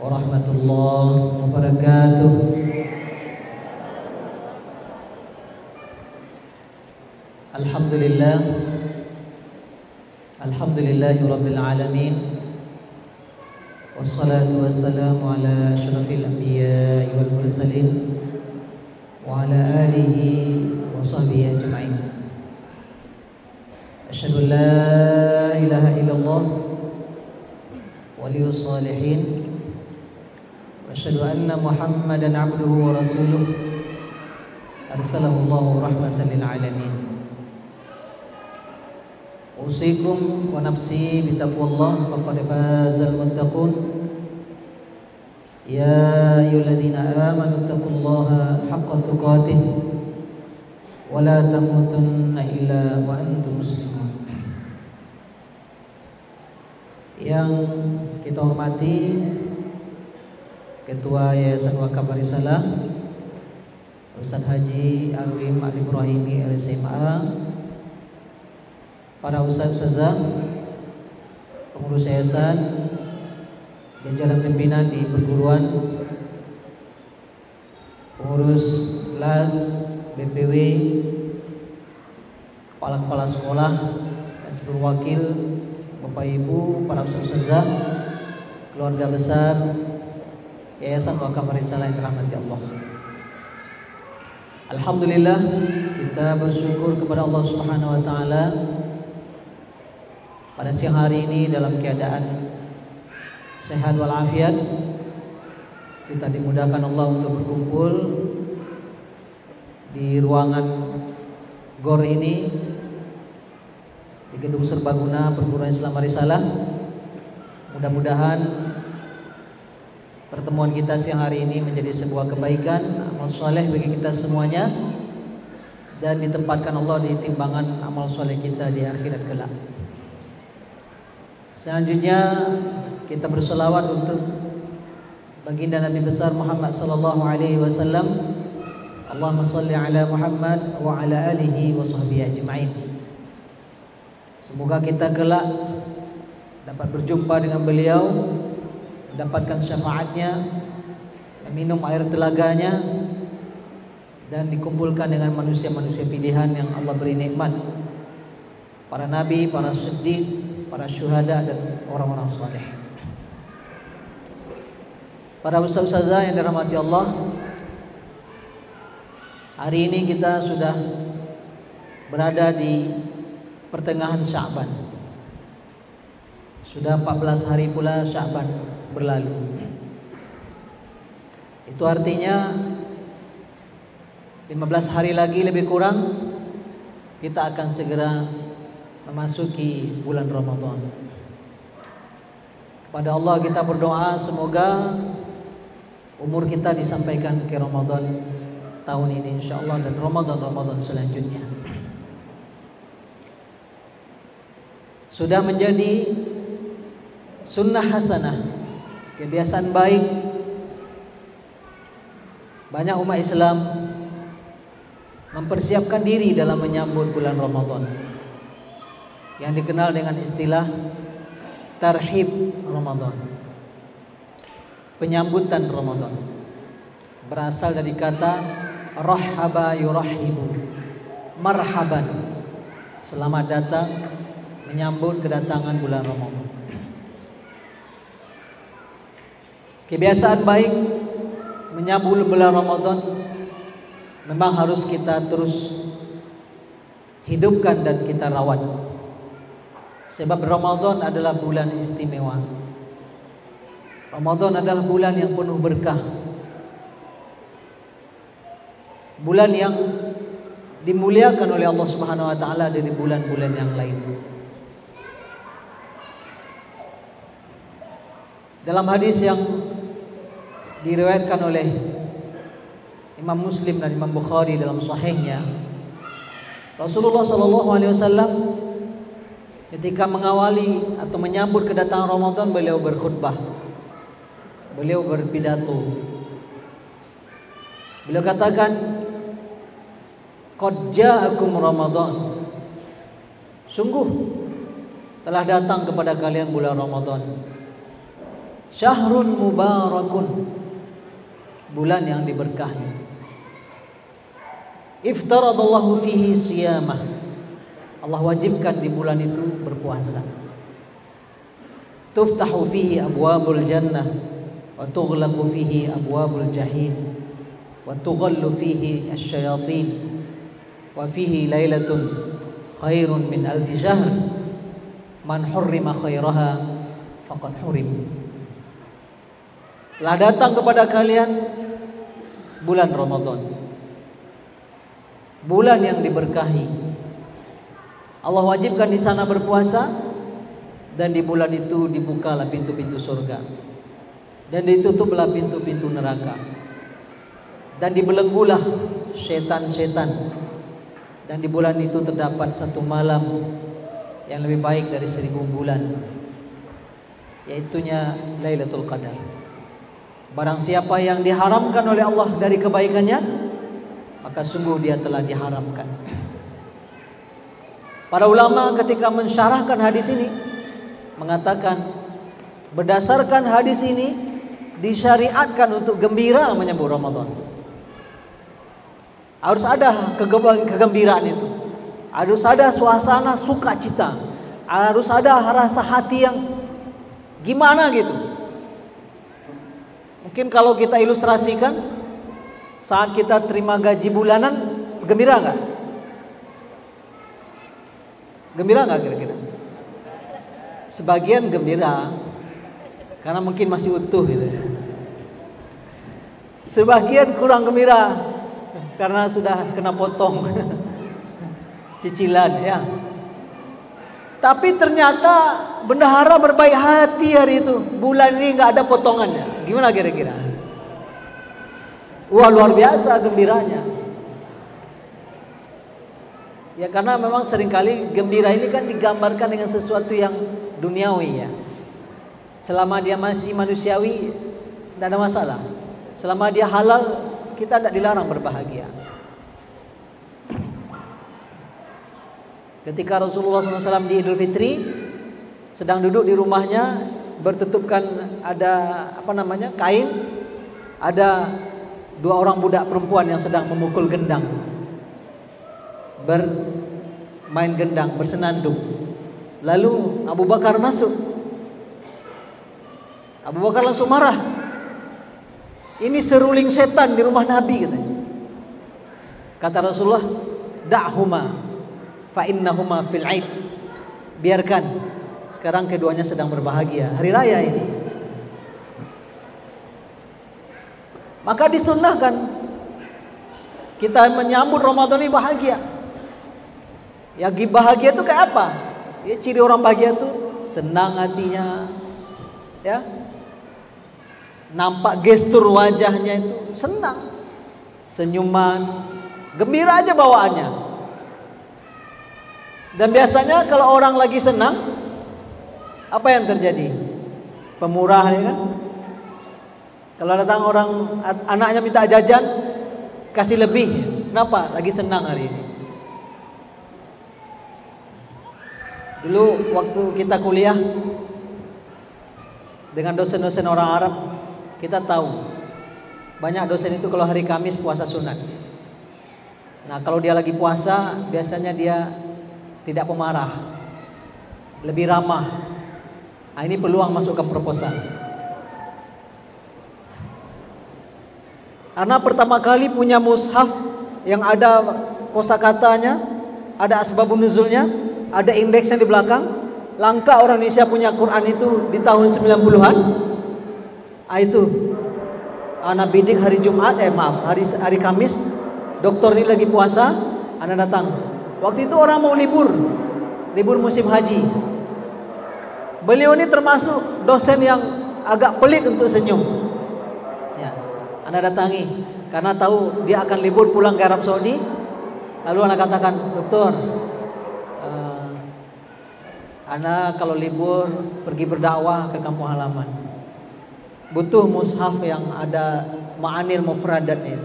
warahmatullahi wabarakatuh. Alhamdulillah, alhamdulillahirabbil alamin. Wassalatu wassalamu ala asyrafil anbiya'i wal mursalin wa ala alihi wa sahbihi ajma'in. Asyhadu an la ilaha illallah waliyus salihin wa asyhadu anna Muhammadan abduhu wa rasuluh arsalahu Allahu rahmatan lil alamin. Usikum wa nafsi bitaqwallah faqad fazal muttaqun. Ya ayyuhalladzina amanu taqullaha haqqa tuqatih wa la tamutunna illa wa antum muslimun. Yang kita hormati Ketua Yayasan Wakaf Barisalah Ustaz Haji Arwim Al-Ibrahimi LSMA, para ustaz-ustazah, pengurus yayasan, jajaran pimpinan di perguruan, pengurus kelas, BPW, kepala-kepala sekolah, dan seluruh wakil, Bapak Ibu, para ustaz-ustazah, keluarga besar Yayasan Wakaf Barisalah yang dirahmati Allah. Alhamdulillah, kita bersyukur kepada Allah Subhanahu wa taala pada siang hari ini dalam keadaan sehat walafiat. Kita dimudahkan Allah untuk berkumpul di ruangan GOR ini, di Gedung Serbaguna Perguruan Islam Barisalah. Mudah-mudahan pertemuan kita siang hari ini menjadi sebuah kebaikan, amal soleh bagi kita semuanya, dan ditempatkan Allah di timbangan amal soleh kita di akhirat kelak. Selanjutnya kita bersolawat untuk baginda Nabi besar Muhammad sallallahu alaihi wasallam. Allahumma shalli ala Muhammad wa ala alihi wa sahbihi ajma'in. Semoga kita kelak dapat berjumpa dengan beliau, mendapatkan syafaatnya, meminum air telaganya, dan dikumpulkan dengan manusia-manusia pilihan yang Allah beri nikmat, para nabi, para siddiq, para syuhada, dan orang-orang saleh. Para ustaz-ustazah yang dirahmati Allah, hari ini kita sudah berada di pertengahan Sya'ban. Sudah 14 hari pula Sya'ban berlalu. Itu artinya 15 hari lagi lebih kurang kita akan segera memasuki bulan Ramadan. Kepada Allah kita berdoa semoga umur kita disampaikan ke Ramadan tahun ini insyaallah, dan Ramadan selanjutnya. Sudah menjadi sunnah hasanah, kebiasaan baik banyak umat Islam mempersiapkan diri dalam menyambut bulan Ramadan, yang dikenal dengan istilah tarhib Ramadan, penyambutan Ramadan. Berasal dari kata rahaba yurahibu, marhaban, selamat datang, menyambut kedatangan bulan Ramadan. Kebiasaan baik menyambut bulan Ramadan memang harus kita terus hidupkan dan kita rawat. Sebab Ramadan adalah bulan istimewa. Ramadan adalah bulan yang penuh berkah, bulan yang dimuliakan oleh Allah Subhanahu wa taala dari bulan-bulan yang lain. Dalam hadis yang diriwayatkan oleh Imam Muslim dan Imam Bukhari dalam sahihnya, Rasulullah sallallahu alaihi wasallam ketika mengawali atau menyambut kedatangan Ramadan, beliau berkhutbah, beliau berpidato. Beliau katakan, qad ja'akum Ramadan, sungguh telah datang kepada kalian bulan Ramadan. Syahrun mubarakun, bulan yang diberkahi. Iftaradallahu fihi siyamah, Allah wajibkan di bulan itu berpuasa. Tuftahu fihi abwabul jannah wa tughlaqu fihi abwabul jahim wa tughallu fihi asyayatin wa fihi lailatun khairun min alfi syahr man hurrima khairaha faqad hurim. Telah datang kepada kalian bulan Ramadan, bulan yang diberkahi. Allah wajibkan di sana berpuasa, dan di bulan itu dibukalah pintu-pintu surga dan ditutuplah pintu-pintu neraka, dan dibelenggulah setan-setan. Dan di bulan itu terdapat satu malam yang lebih baik dari 1000 bulan, yaitunya Lailatul Qadar. Barang siapa yang diharamkan oleh Allah dari kebaikannya, maka sungguh dia telah diharamkan. Para ulama ketika mensyarahkan hadis ini mengatakan, berdasarkan hadis ini disyariatkan untuk gembira menyambut Ramadan. Harus ada kegembiraan itu, harus ada suasana sukacita, harus ada rasa hati yang gimana gitu. Mungkin kalau kita ilustrasikan, saat kita terima gaji bulanan, gembira nggak? Gembira nggak kira-kira? Sebagian gembira karena mungkin masih utuh gitu. Sebagian kurang gembira karena sudah kena potong cicilan ya. Tapi ternyata bendahara berbaik hati hari itu, bulan ini nggak ada potongannya. Gimana kira-kira? Wah, luar biasa gembiranya. Ya karena memang seringkali gembira ini kan digambarkan dengan sesuatu yang duniawi ya. Selama dia masih manusiawi, tidak ada masalah. Selama dia halal, kita tidak dilarang berbahagia. Ketika Rasulullah SAW di Idul Fitri sedang duduk di rumahnya, bertutupkan ada kain, ada 2 orang budak perempuan yang sedang memukul gendang, bermain gendang, bersenandung. Lalu Abu Bakar masuk. Abu Bakar langsung marah. Ini seruling setan di rumah Nabi katanya. Kata Rasulullah, da'huma fa innahuma fil 'aid. Biarkan, sekarang keduanya sedang berbahagia, hari raya ini. Maka disunnahkan kita menyambut Ramadan ini bahagia. Ya bahagia itu kayak apa? Ya ciri orang bahagia itu senang hatinya, ya. Nampak gestur wajahnya itu senang, senyuman, gembira aja bawaannya. Dan biasanya kalau orang lagi senang, apa yang terjadi? Pemurah ya kan? Kalau datang orang anaknya minta jajan, kasih lebih. Kenapa? Lagi senang hari ini. Dulu waktu kita kuliah dengan dosen-dosen orang Arab, kita tahu banyak dosen itu kalau hari Kamis puasa sunat. Nah kalau dia lagi puasa, biasanya dia tidak pemarah, lebih ramah. Nah, ini peluang masukkan proposal. Karena pertama kali punya mushaf yang ada kosakatanya, ada asbabun nuzulnya, ada indeksnya di belakang. Langka orang Indonesia punya Quran itu di tahun 90-an. Itu anak bidik hari Jumat, hari Kamis, dokter ini lagi puasa, anak datang. Waktu itu orang mau libur musim haji. Beliau ini termasuk dosen yang agak pelit untuk senyum. Ya, anak datangi karena tahu dia akan libur pulang ke Arab Saudi. Lalu anak katakan, dokter, anak kalau libur pergi berdakwah ke kampung halaman. Butuh mushaf yang ada ma'anil mufradatnya,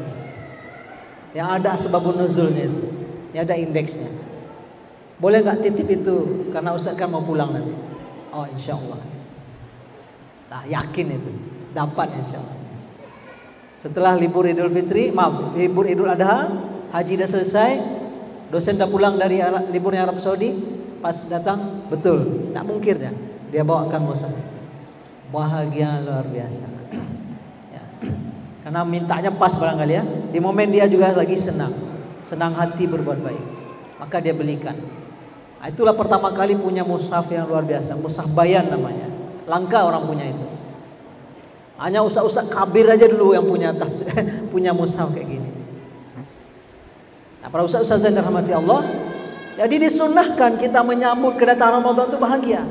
yang ada asbabun nuzulnya, yang ada indeksnya. Boleh nggak titip itu? Karena Ustaz kan mau pulang nanti. Oh insya Allah. Nah, yakin itu dapat insyaallah. Setelah libur Idul Fitri, libur Idul Adha, haji dah selesai, dosen dah pulang dari liburnya Arab Saudi, pas datang betul, tak mungkin ya, dia bawa Kang Musa. Bahagia luar biasa. Ya. Karena mintanya pas barangkali ya. Di momen dia juga lagi senang hati berbuat baik, maka dia belikan. Nah, itulah pertama kali punya mushaf yang luar biasa, mushaf bayan namanya. Langka orang punya itu. Hanya ustaz-ustaz kabir aja dulu yang punya mushaf kayak gini. Nah, para ustaz-ustaz yang dirahmati Allah, jadi disunnahkan kita menyambut kedatangan Ramadan itu bahagia.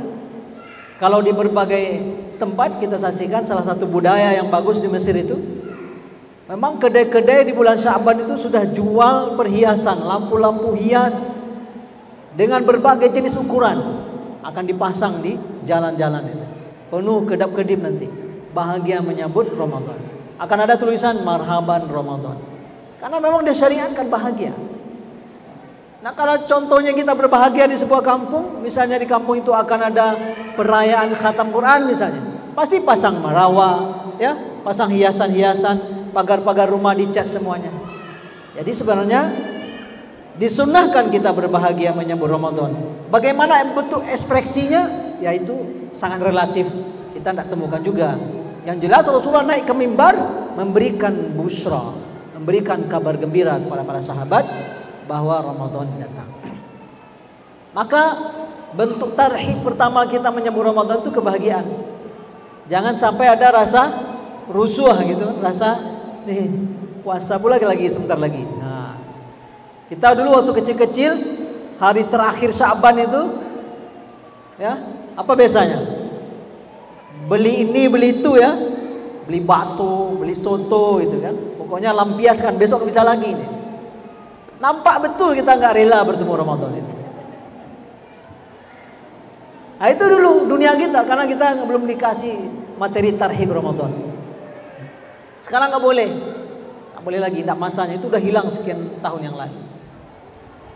Kalau di berbagai tempat kita saksikan, salah satu budaya yang bagus di Mesir itu, memang kedai-kedai di bulan Sya'ban itu sudah jual perhiasan, lampu-lampu hias dengan berbagai jenis ukuran akan dipasang di jalan-jalan itu. Penuh kedap-kedip nanti. Bahagia menyambut Ramadan. Akan ada tulisan marhaban Ramadan. Karena memang disyariatkan bahagia. Nah, kalau contohnya kita berbahagia di sebuah kampung, misalnya di kampung itu akan ada perayaan khatam Quran misalnya, pasti pasang marawa, ya, pasang hiasan-hiasan, pagar-pagar rumah dicat semuanya. Jadi sebenarnya disunnahkan kita berbahagia menyambut Ramadan. Bagaimana bentuk ekspresinya? Yaitu sangat relatif, kita tidak temukan juga. Yang jelas Rasulullah naik ke mimbar memberikan busra, memberikan kabar gembira kepada para sahabat bahwa Ramadan datang. Maka bentuk tarhib pertama kita menyambut Ramadan itu kebahagiaan. Jangan sampai ada rasa rusuh gitu, rasa nih puasa pula lagi sebentar lagi. Nah, kita dulu waktu kecil-kecil hari terakhir Sya'ban itu, ya, apa biasanya? Beli ini, beli itu ya. Beli bakso, beli soto gitu kan. Pokoknya lampiaskan, besok bisa lagi nih. Nampak betul kita nggak rela bertemu Ramadan itu. Nah, itu dulu dunia kita, karena kita belum dikasih materi tarhib Ramadan. Sekarang nggak boleh lagi, tidak masanya, itu udah hilang sekian tahun yang lalu.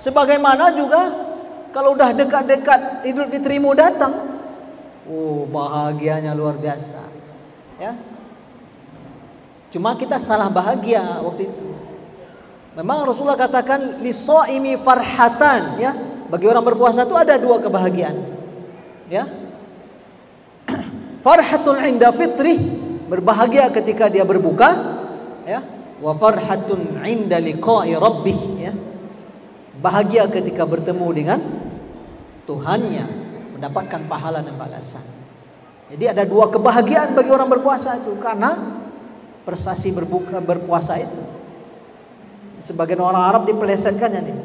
Sebagaimana juga kalau udah dekat-dekat Idul Fitrimu datang, oh bahagianya luar biasa, ya. Cuma kita salah bahagia waktu itu. Memang Rasulullah katakan lisoimi farhatan, ya. Bagi orang berpuasa itu ada dua kebahagiaan, ya. Farhatun inda fitri, berbahagia ketika dia berbuka, ya. Wa farhatun inda liqa'i rabbih, ya. Bahagia ketika bertemu dengan Tuhannya, mendapatkan pahala dan balasan. Jadi ada dua kebahagiaan bagi orang berpuasa itu, karena prestasi berpuasa itu. Sebagian orang Arab dipelesetkannya nih.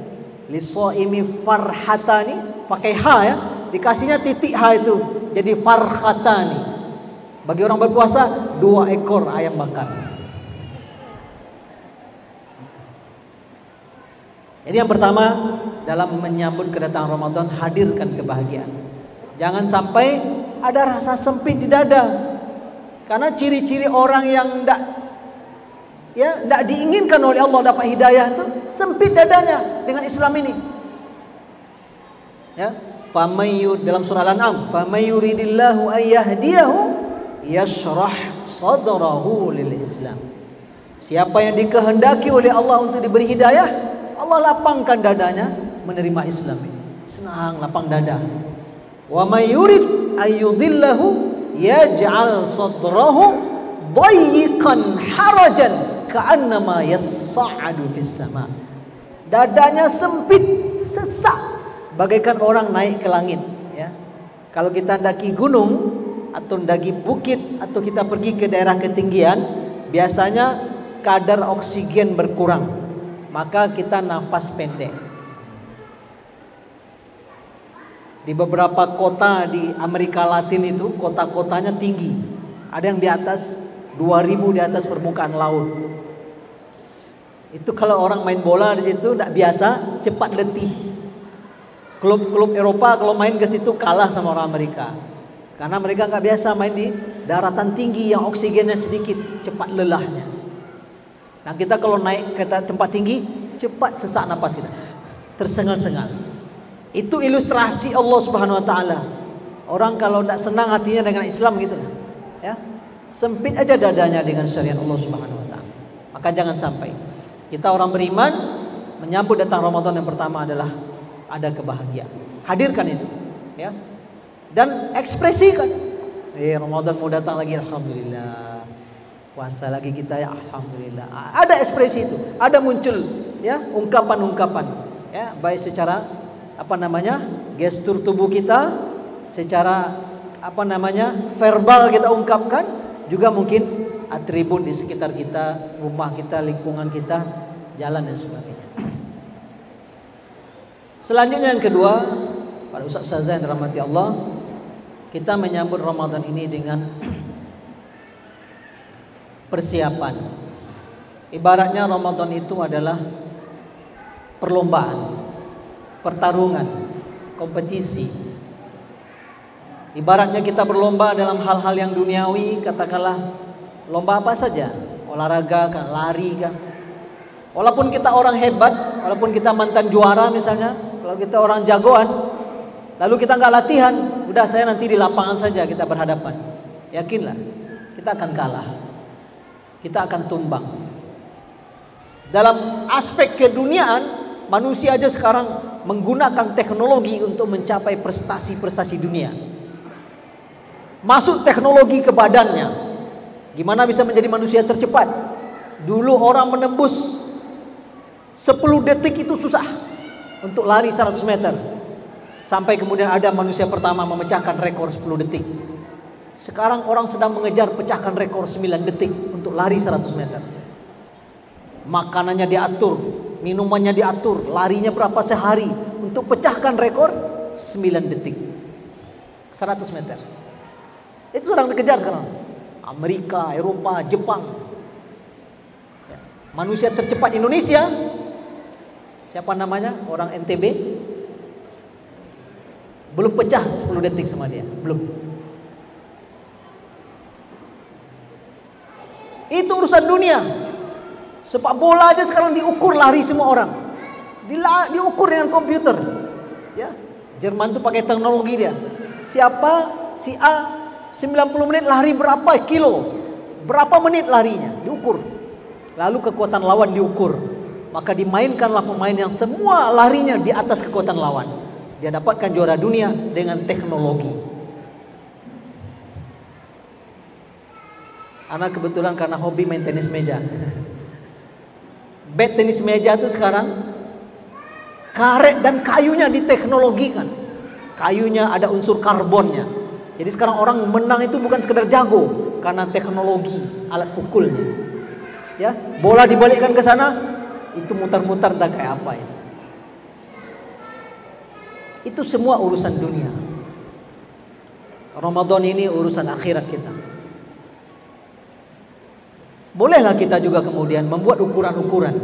Lisoimi farhatani, pakai ha ya, dikasihnya titik ha itu, jadi farhatani. Bagi orang berpuasa 2 ekor ayam bakar. Jadi yang pertama, dalam menyambut kedatangan Ramadan, hadirkan kebahagiaan. Jangan sampai ada rasa sempit di dada. Karena ciri-ciri orang yang tidak diinginkan oleh Allah dapat hidayah itu sempit dadanya dengan Islam ini. Ya, dalam surah Al-An'am, famayuridillahu ayyahdiyahu yashrah sadrahu lil Islam. Siapa yang dikehendaki oleh Allah untuk diberi hidayah, Allah lapangkan dadanya menerima Islam ini. Senang, lapang dada. Wa may yurid ayyudillahu yaj'al sadrahu dayyiqan harajan ka'annama yas'adu fis sama. Dadanya sempit, sesak, bagaikan orang naik ke langit, ya. Kalau kita daki gunung atau daki bukit atau kita pergi ke daerah ketinggian, biasanya kadar oksigen berkurang, maka kita nafas pendek. Di beberapa kota di Amerika Latin itu, kota-kotanya tinggi. Ada yang di atas 2000 di atas permukaan laut. Itu kalau orang main bola di situ tidak biasa, cepat letih. Klub-klub Eropa kalau main ke situ kalah sama orang Amerika. Karena mereka nggak biasa main di daratan tinggi yang oksigennya sedikit, cepat lelahnya. Nah, kita kalau naik ke tempat tinggi, cepat sesak napas kita, tersengal-sengal. Itu ilustrasi Allah Subhanahu Wa Taala. Orang kalau tidak senang hatinya dengan Islam gitu, Ya, sempit aja dadanya dengan syariat Allah Subhanahu wa taala. Maka jangan sampai kita orang beriman menyambut datang Ramadan yang pertama adalah ada kebahagiaan. Hadirkan itu, ya. Dan ekspresikan. Ramadan mau datang lagi, alhamdulillah. Puasa lagi kita, ya alhamdulillah. Ada ekspresi itu, ada muncul ya ungkapan-ungkapan, ya, baik secara gestur tubuh kita, secara verbal kita ungkapkan, juga mungkin atribut di sekitar kita, rumah kita, lingkungan kita, jalan dan sebagainya. Selanjutnya yang kedua, para ustaz-ustazah yang dirahmati Allah, kita menyambut Ramadan ini dengan persiapan. Ibaratnya Ramadan itu adalah perlombaan, pertarungan, kompetisi. Ibaratnya kita berlomba dalam hal-hal yang duniawi, katakanlah lomba apa saja, olahraga kan, lari kan. Walaupun kita orang hebat, walaupun kita mantan juara misalnya, kalau kita orang jagoan, lalu kita nggak latihan, udah saya nanti di lapangan saja kita berhadapan. Yakinlah, kita akan kalah. Kita akan tumbang. Dalam aspek keduniaan, manusia aja sekarang menggunakan teknologi untuk mencapai prestasi-prestasi dunia. Masuk teknologi ke badannya. Gimana bisa menjadi manusia tercepat? Dulu orang menembus 10 detik itu susah untuk lari 100 meter. Sampai kemudian ada manusia pertama memecahkan rekor 10 detik. Sekarang orang sedang mengejar pecahkan rekor 9 detik untuk lari 100 meter. Makanannya diatur, minumannya diatur, larinya berapa sehari untuk pecahkan rekor 9 detik 100 meter. Itu sedang dikejar sekarang. Amerika, Eropa, Jepang. Ya. Manusia tercepat Indonesia, siapa namanya? Orang NTB. Belum pecah 10 detik sama dia, belum. Itu urusan dunia. Sepak bola aja sekarang diukur lari semua orang. Diukur dengan komputer. Ya, Jerman tuh pakai teknologi dia. Siapa si A 90 menit lari berapa kilo? Berapa menit larinya? Diukur. Lalu kekuatan lawan diukur. Maka dimainkanlah pemain yang semua larinya di atas kekuatan lawan. Dia dapatkan juara dunia dengan teknologi. Anak kebetulan karena hobi main tenis meja. Bat tenis meja itu sekarang karet dan kayunya diteknologikan. Kayunya ada unsur karbonnya. Jadi sekarang orang menang itu bukan sekedar jago, karena teknologi alat pukulnya. Ya, bola dibalikkan ke sana, itu mutar-mutar entah kayak apa ya. Itu semua urusan dunia. Ramadan ini urusan akhirat kita. Bolehlah kita juga kemudian membuat ukuran-ukuran.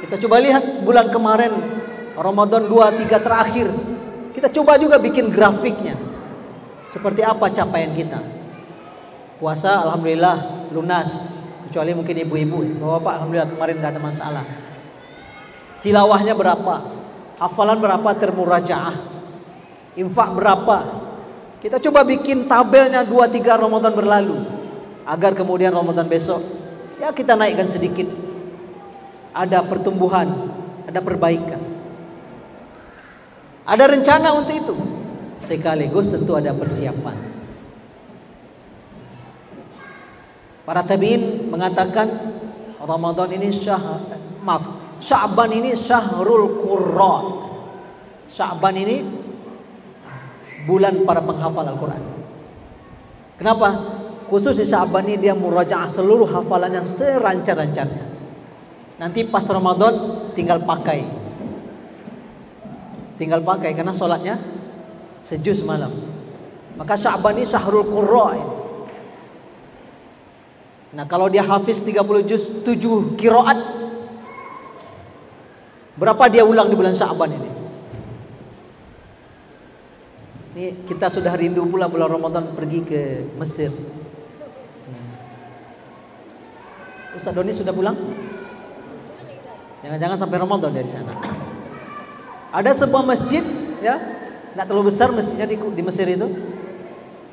Kita coba lihat bulan kemarin, Ramadan 2-3 terakhir. Kita coba juga bikin grafiknya. Seperti apa capaian kita. Puasa alhamdulillah lunas. Kecuali mungkin ibu-ibu. Bapak alhamdulillah kemarin gak ada masalah. Tilawahnya berapa? Hafalan berapa termurajaah? Infak berapa? Kita coba bikin tabelnya 2-3 Ramadan berlalu. Agar kemudian Ramadan besok, ya kita naikkan sedikit. Ada pertumbuhan, ada perbaikan. Ada rencana untuk itu. Sekaligus tentu ada persiapan. Para tabi'in mengatakan Ramadan ini Sya'ban ini syahrul qurra. Sya'ban ini bulan para penghafal Al-Quran. Kenapa? Khusus di Sya'ban ini dia murajaah seluruh hafalannya serancar-rancarnya. Nanti pas Ramadan tinggal pakai. Tinggal pakai karena sholatnya sejuz malam. Maka Sya'ban ini syahrul qurra. Nah kalau dia hafiz 30 juz 7 qiraat, berapa dia ulang di bulan Sya'ban ini? Ini kita sudah rindu pula bulan Ramadan pergi ke Mesir. Ustaz Doni sudah pulang? Jangan-jangan sampai Ramadan dari sana. Ada sebuah masjid, ya, nggak terlalu besar masjidnya di Mesir itu.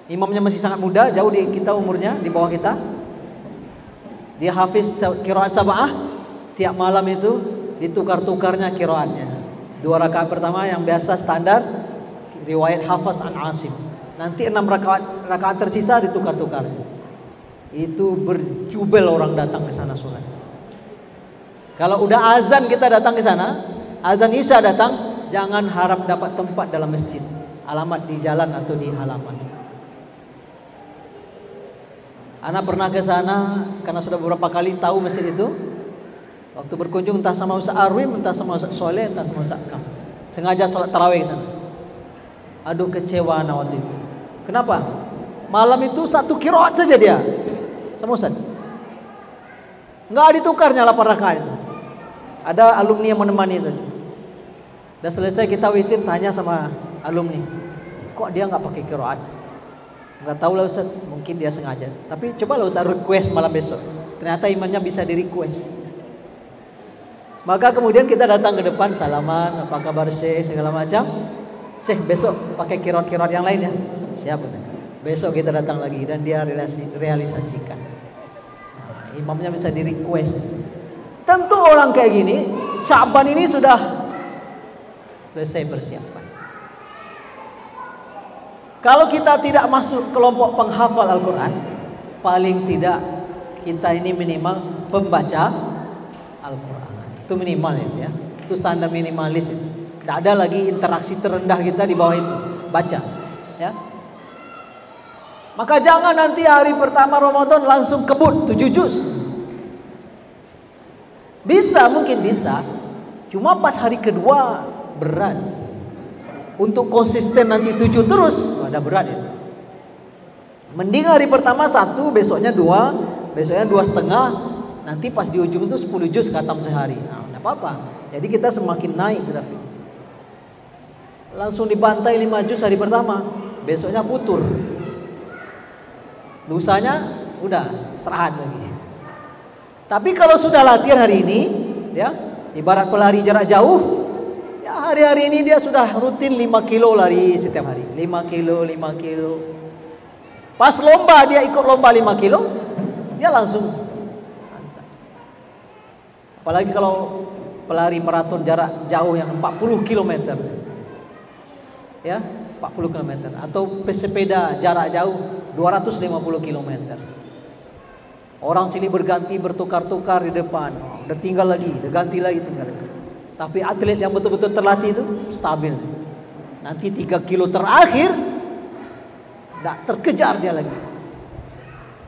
Imamnya masih sangat muda, jauh di kita umurnya, di bawah kita. Dia hafiz qiraat sab'ah. Tiap malam itu ditukar-tukarnya qiraatnya. 2 rakaat pertama yang biasa standar, riwayat Hafs an Asim. Nanti 6 rakaat tersisa ditukar-tukar. Itu berjubel orang datang ke sana sholat. Kalau udah azan kita datang ke sana, azan Isya datang, jangan harap dapat tempat dalam masjid. Alamat di jalan atau di halaman. Anak pernah ke sana karena sudah beberapa kali tahu masjid itu. Waktu berkunjung entah sama Ustaz Arwin, entah sama Ustaz Soleh, entah sama Ustaz Kam. Sengaja sholat tarawih ke sana. Aduh, kecewa anak waktu itu. Kenapa? Malam itu 1 qiraat saja dia sama Ustaz. Enggak ditukarnya 8 rakaat itu. Ada alumni yang menemani itu. Dah selesai kita witir, tanya sama alumni, kok dia nggak pakai qiraat? Nggak tahu lah Ustaz, mungkin dia sengaja. Tapi coba lah Ustaz request malam besok. Ternyata imannya bisa di request. Maka kemudian kita datang ke depan, salaman, apa kabar Syekh, segala macam. Syekh, besok pakai qiraat-qiraat yang lain ya. Siap. Besok kita datang lagi dan dia realisasikan. Nah, imamnya bisa di request. Tentu orang kayak gini, Sya'ban ini sudah selesai persiapan. Kalau kita tidak masuk kelompok penghafal Al-Quran, paling tidak kita ini minimal pembaca Al-Quran. Itu minimal ya. Itu standar minimalis. Tidak ada lagi interaksi terendah kita di bawah itu. Baca ya. Maka jangan nanti hari pertama Ramadan langsung kebut 7 juz. Bisa, mungkin bisa. Cuma pas hari kedua berat. Untuk konsisten nanti 7 terus, ada berat ya. Mending hari pertama 1, besoknya 2, besoknya 2,5. Nanti pas di ujung itu 10 juz khatam sehari. Nah, enggak apa-apa. Jadi kita semakin naik grafik. Langsung dibantai 5 juz hari pertama, besoknya putur. Dosanya udah istirahat lagi. Tapi kalau sudah latihan hari ini, ya, ibarat pelari jarak jauh, ya hari-hari ini dia sudah rutin 5 kilo lari setiap hari. 5 kilo, 5 kilo. Pas lomba dia ikut lomba 5 kilo, dia langsung. Apalagi kalau pelari maraton jarak jauh yang 40 km. Ya, 40 km atau pesepeda jarak jauh 250 km. Orang sini berganti bertukar-tukar di depan. Udah tinggal lagi, udah ganti lagi, tinggal lagi. Tapi atlet yang betul-betul terlatih itu stabil. Nanti 3 kilo terakhir enggak terkejar dia lagi.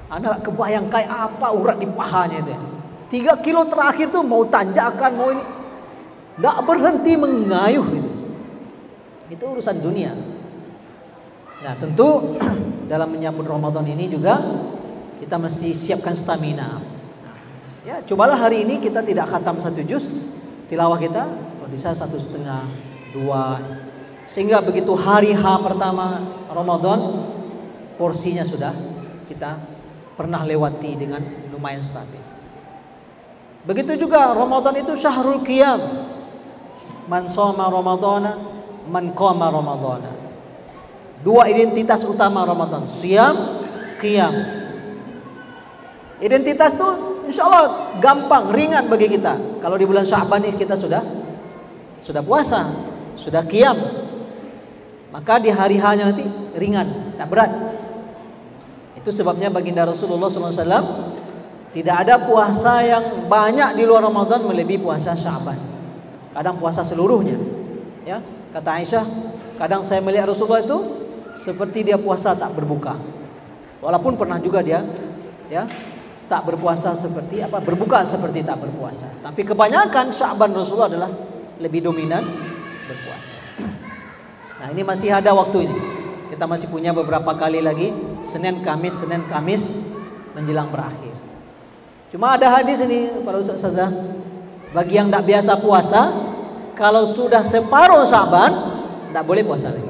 Anda kebayang kayak apa urat di pahanya itu. 3 kilo terakhir tuh mau tanjakan, mau ini enggak berhenti mengayuh gitu. Itu urusan dunia. Nah, tentu dalam menyambut Ramadan ini juga kita mesti siapkan stamina. Ya, cobalah hari ini kita tidak khatam 1 juz, tilawah kita kalau bisa 1,5, 2, sehingga begitu hari H pertama Ramadan porsinya sudah kita pernah lewati dengan lumayan stabil. Begitu juga Ramadan itu syahrul qiyam. Man shoma Ramadana, man qama Ramadana. 2 identitas utama Ramadan, siyam, qiyam. Identitas itu insya Allah gampang, ringan bagi kita. Kalau di bulan Sya'ban ini kita sudah puasa, sudah qiyam. Maka di hari H-nya nanti ringan, tak berat. Itu sebabnya baginda Rasulullah SAW tidak ada puasa yang banyak di luar Ramadan melebihi puasa Sya'ban. Kadang puasa seluruhnya. Ya, kata Aisyah, kadang saya melihat Rasulullah itu seperti dia puasa tak berbuka. Walaupun pernah juga dia ya tak berpuasa seperti apa, berbuka seperti tak berpuasa. Tapi kebanyakan Sya'ban Rasulullah adalah lebih dominan berpuasa. Nah, ini masih ada waktu ini. Kita masih punya beberapa kali lagi, Senin Kamis menjelang berakhir. Cuma ada hadis ini para ustaz-ustazah, bagi yang tidak biasa puasa, kalau sudah separuh Sya'ban tidak boleh puasa lagi.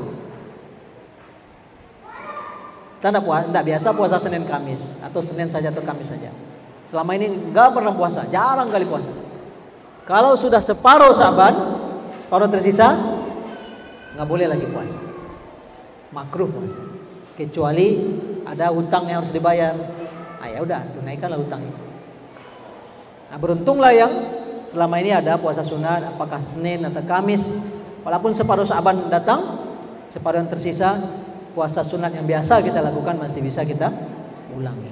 Kita tidak biasa puasa Senin Kamis atau Senin saja atau Kamis saja. Selama ini enggak pernah puasa, jarang kali puasa. Kalau sudah separuh Sya'ban, separuh tersisa, enggak boleh lagi puasa. Makruh puasa. kecuali ada hutang yang harus dibayar. Ya udah, tunaikanlah hutang itu. Nah, beruntunglah yang selama ini ada puasa sunat, apakah Senin atau Kamis, walaupun separuh Sya'ban datang, separuh yang tersisa puasa sunat yang biasa kita lakukan masih bisa kita ulangi.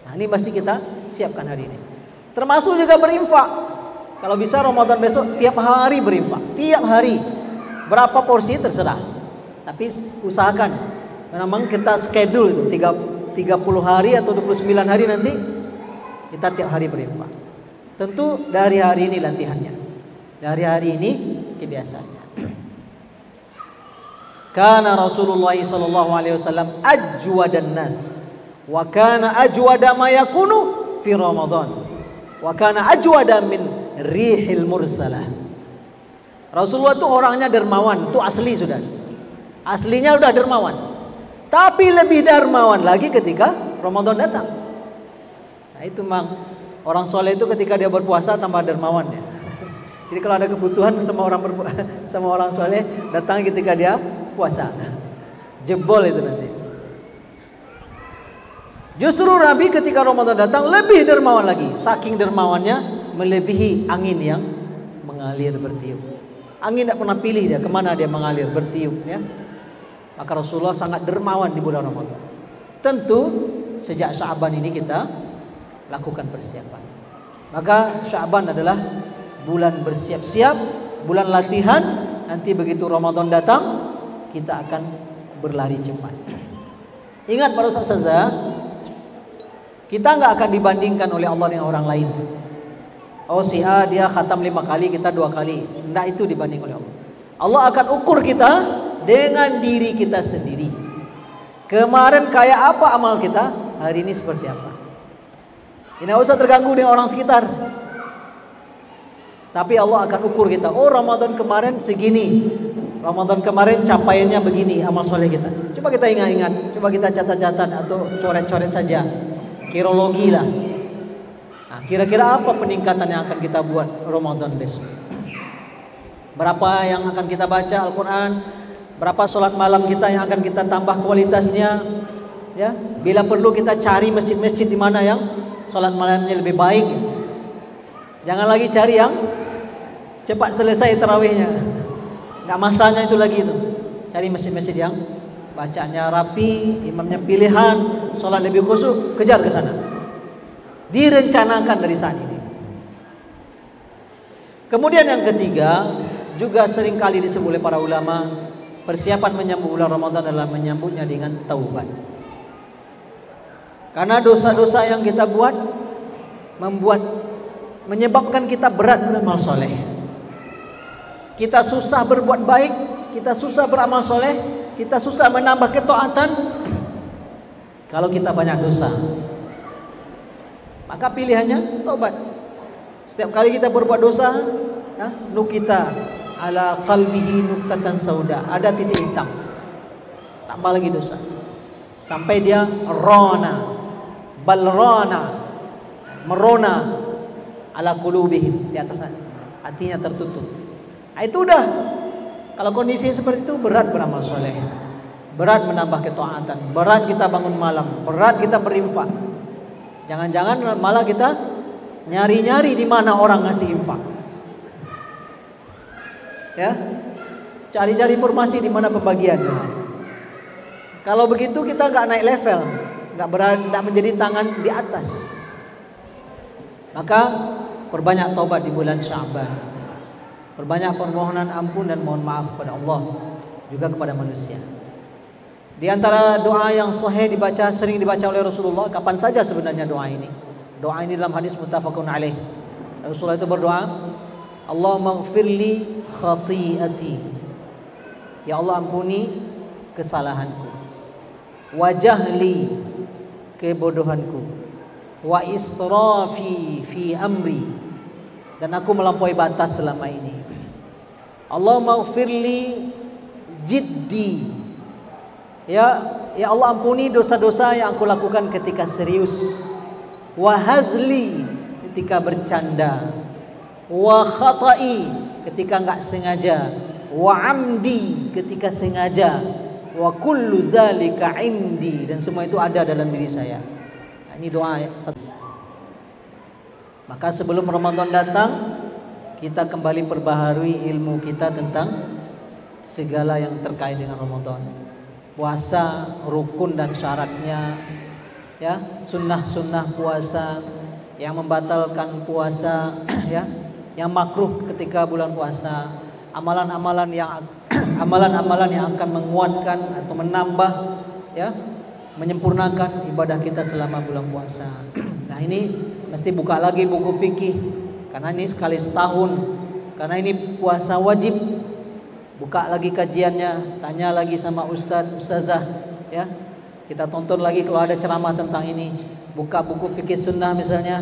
Nah, ini pasti kita siapkan hari ini. Termasuk juga berinfak. Kalau bisa Ramadan besok tiap hari berinfak, tiap hari. Berapa porsi terserah. Tapi usahakan. Memang kita schedule itu 30 hari atau 29 hari nanti kita tiap hari berinfak. Tentu dari hari ini latihannya. Dari hari ini kebiasaannya. Kana Rasulullah sallallahu alaihi wasallam ajwadan nas wa kana ajwada ma yakunu fi Ramadan wa kana ajwada min rihil mursalah. Rasulullah itu orangnya dermawan, itu asli sudah. Aslinya udah dermawan. Tapi lebih dermawan lagi ketika Ramadan datang. Nah, itu memang orang soleh itu ketika dia berpuasa tambah dermawan ya. Jadi kalau ada kebutuhan sama orang soleh datang ketika dia puasa. Jebol itu nanti. Justru Nabi ketika Ramadan datang lebih dermawan lagi. Saking dermawannya melebihi angin yang mengalir bertiup. Angin tidak pernah pilih dia kemana dia mengalir bertiup ya. Maka Rasulullah sangat dermawan di bulan Ramadan. Tentu sejak Sya'ban ini kita lakukan persiapan. Maka Sya'ban adalah bulan bersiap-siap, bulan latihan. Nanti begitu Ramadan datang, kita akan berlari cepat. Ingat para ustazah, kita nggak akan dibandingkan oleh Allah dengan orang lain. Oh si A dia khatam 5 kali, kita 2 kali. Tidak itu dibanding oleh Allah. Allah akan ukur kita dengan diri kita sendiri. Kemarin kayak apa amal kita, hari ini seperti apa. Tidak usah terganggu dengan orang sekitar. Tapi Allah akan ukur kita. Oh Ramadan kemarin segini, Ramadan kemarin capaiannya begini amal soleh kita. Coba kita ingat-ingat, coba kita catat-catat atau coret-coret saja. Kirologi lah. Nah, kira-kira apa peningkatan yang akan kita buat Ramadan besok? Berapa yang akan kita baca Al-Quran? Berapa sholat malam kita yang akan kita tambah kualitasnya? Ya, bila perlu kita cari masjid-masjid di mana yang sholat malamnya lebih baik. Jangan lagi cari yang cepat selesai tarawihnya. Nggak masanya itu lagi itu. Cari masjid-masjid yang bacaannya rapi, imamnya pilihan, sholat lebih khusyuk, kejar ke sana. Direncanakan dari saat ini. Kemudian yang ketiga, juga seringkali disebut oleh para ulama, persiapan menyambut bulan Ramadan adalah menyambutnya dengan taubat. Karena dosa-dosa yang kita buat menyebabkan kita berat beramal soleh. Kita susah berbuat baik, kita susah beramal soleh, kita susah menambah ketaatan kalau kita banyak dosa. Maka pilihannya taubat. Setiap kali kita berbuat dosa, nukita ala qalbihi nuktatan sauda, ada titik hitam, tambah lagi dosa sampai dia merona ala qulubihim, di atas hatinya tertutup. Itu udah, kalau kondisi seperti itu berat beramal soleh, berat menambah ketaatan, berat kita bangun malam, berat kita berinfak. Jangan-jangan malah kita nyari-nyari di mana orang ngasih infak. Ya, cari-cari informasi di mana pembagian. Kalau begitu kita nggak naik level, nggak menjadi tangan di atas. Maka perbanyak taubat di bulan Sya'ban, perbanyak permohonan ampun dan mohon maaf kepada Allah juga kepada manusia. Di antara doa yang sahih dibaca, sering dibaca oleh Rasulullah, kapan saja sebenarnya doa ini. Doa ini dalam hadis muttafaqun alaih. Rasulullah itu berdoa, Allahumma ighfirli khati'ati. Ya Allah ampuni kesalahanku. Wa jahli, kebodohanku. Wa israfi fi amri, dan aku melampaui batas selama ini. Allahumma ighfirli jiddi. Ya Allah ampuni dosa-dosa yang aku lakukan ketika serius. Wa hazli, ketika bercanda. Wa khata'i, ketika enggak sengaja. Wa amdi, ketika sengaja. wa kullu zalika indi, dan semua itu ada dalam diri saya. Nah, ini doa ya. Maka sebelum Ramadan datang, kita kembali perbaharui ilmu kita tentang segala yang terkait dengan Ramadan. Puasa, rukun dan syaratnya, ya, sunnah-sunnah puasa, yang membatalkan puasa, ya, yang makruh ketika bulan puasa, amalan-amalan yang amalan-amalan yang akan menguatkan atau menambah, ya, menyempurnakan ibadah kita selama bulan puasa. Nah, ini mesti buka lagi buku fikih, karena ini sekali setahun, karena ini puasa wajib. Buka lagi kajiannya, tanya lagi sama ustazah, ya. Kita tonton lagi kalau ada ceramah tentang ini. Buka buku fikih sunnah misalnya,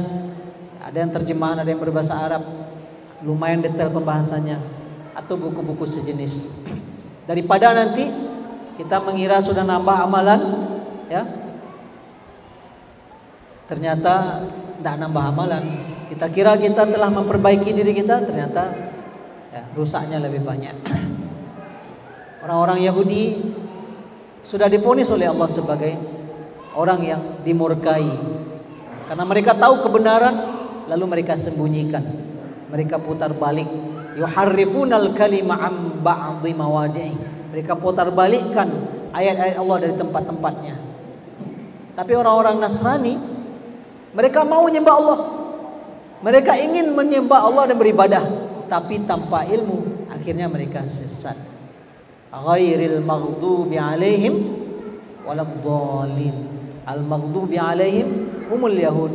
ada yang terjemahan, ada yang berbahasa Arab, lumayan detail pembahasannya, atau buku-buku sejenis. Daripada nanti kita mengira sudah nambah amalan, ya, ternyata tidak nambah amalan. Kita kira kita telah memperbaiki diri kita, ternyata ya, rusaknya lebih banyak. Orang-orang Yahudi sudah divonis oleh Allah sebagai orang yang dimurkai, karena mereka tahu kebenaran lalu mereka sembunyikan, mereka putar balik. Yuharrifunal kalima am ba'dhi mawadi'i, mereka putar balikkan ayat-ayat Allah dari tempat-tempatnya. Tapi orang-orang Nasrani, mereka mau menyembah Allah, mereka ingin menyembah Allah dan beribadah, tapi tanpa ilmu, akhirnya mereka sesat. Ghairil maghdubi alaihim waladhdallin. Al-maghdubi alaihim humul yahud,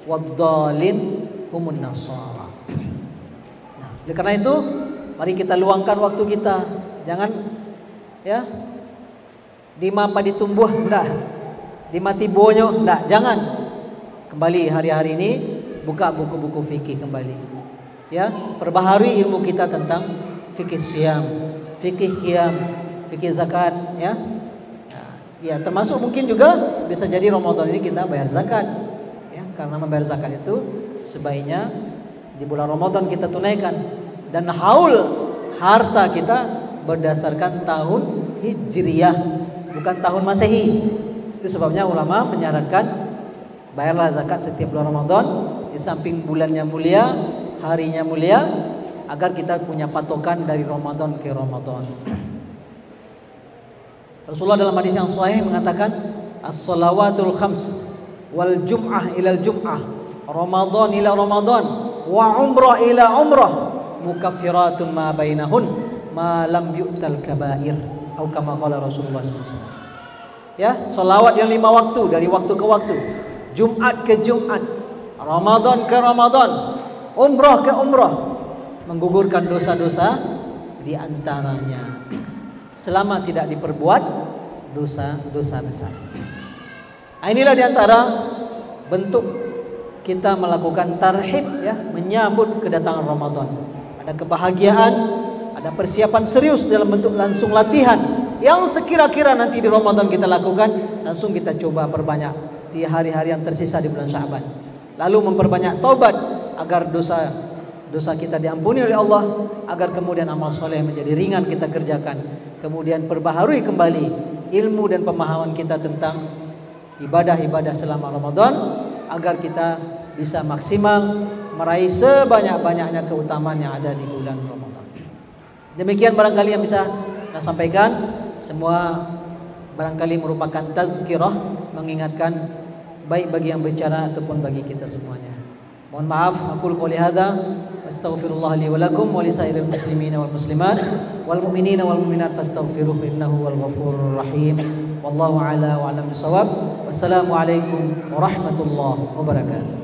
waddallin humun nasara. Nah, oleh karena itu mari kita luangkan waktu kita. Jangan, ya, di mapa ditumbuh enggak, di mati bonyo enggak, jangan. Kembali hari-hari ini buka buku-buku fikih kembali. Ya, perbaharui ilmu kita tentang fikih siyam, fikih qiyam, fikih zakat, ya. Ya, termasuk mungkin juga bisa jadi Ramadan ini kita bayar zakat, ya, karena membayar zakat itu sebaiknya di bulan Ramadan kita tunaikan, dan haul harta kita berdasarkan tahun Hijriyah, bukan tahun Masehi. Itu sebabnya ulama menyarankan bayarlah zakat setiap bulan Ramadan, di samping bulannya mulia, harinya mulia, agar kita punya patokan dari Ramadan ke Ramadan. Rasulullah dalam hadis yang sahih mengatakan, as-salawatul khams wal jum'ah ila jum'ah, Ramadan ila Ramadan, wa umrah ila umrah, mukaffiratun ma bainahun ma lam yu'tal kabair, atau kama qala Rasulullah SAW. Ya, salawat yang 5 waktu, dari waktu ke waktu, Jumat ke Jumat, Ramadan ke Ramadan, umrah ke umrah, menggugurkan dosa-dosa di antaranya, selama tidak diperbuat dosa-dosa besar. Nah, inilah diantara bentuk kita melakukan tarhib, ya, menyambut kedatangan Ramadan. Ada kebahagiaan, ada persiapan serius dalam bentuk langsung latihan yang sekira-kira nanti di Ramadan kita lakukan, langsung kita coba perbanyak di hari-hari yang tersisa di bulan Sya'ban. Lalu memperbanyak taubat agar dosa kita diampuni oleh Allah, agar kemudian amal soleh menjadi ringan kita kerjakan. Kemudian perbaharui kembali ilmu dan pemahaman kita tentang ibadah-ibadah selama Ramadan, agar kita bisa maksimal meraih sebanyak-banyaknya keutamaan yang ada di bulan Ramadan. Demikian barangkali yang bisa saya sampaikan. Semua barangkali merupakan tazkirah, mengingatkan, baik bagi yang bicara ataupun bagi kita semuanya. Mohon maaf, aku qouli hadza astaghfirullah li wa lakum wa li sairil muslimina wal muslimat wal mu'minina wal mu'minat fastaghfiruhu innahu wal ghafurur rahim. Wallahu a'la wa a'lam bissawab. Wassalamu alaikum warahmatullahi wabarakatuh.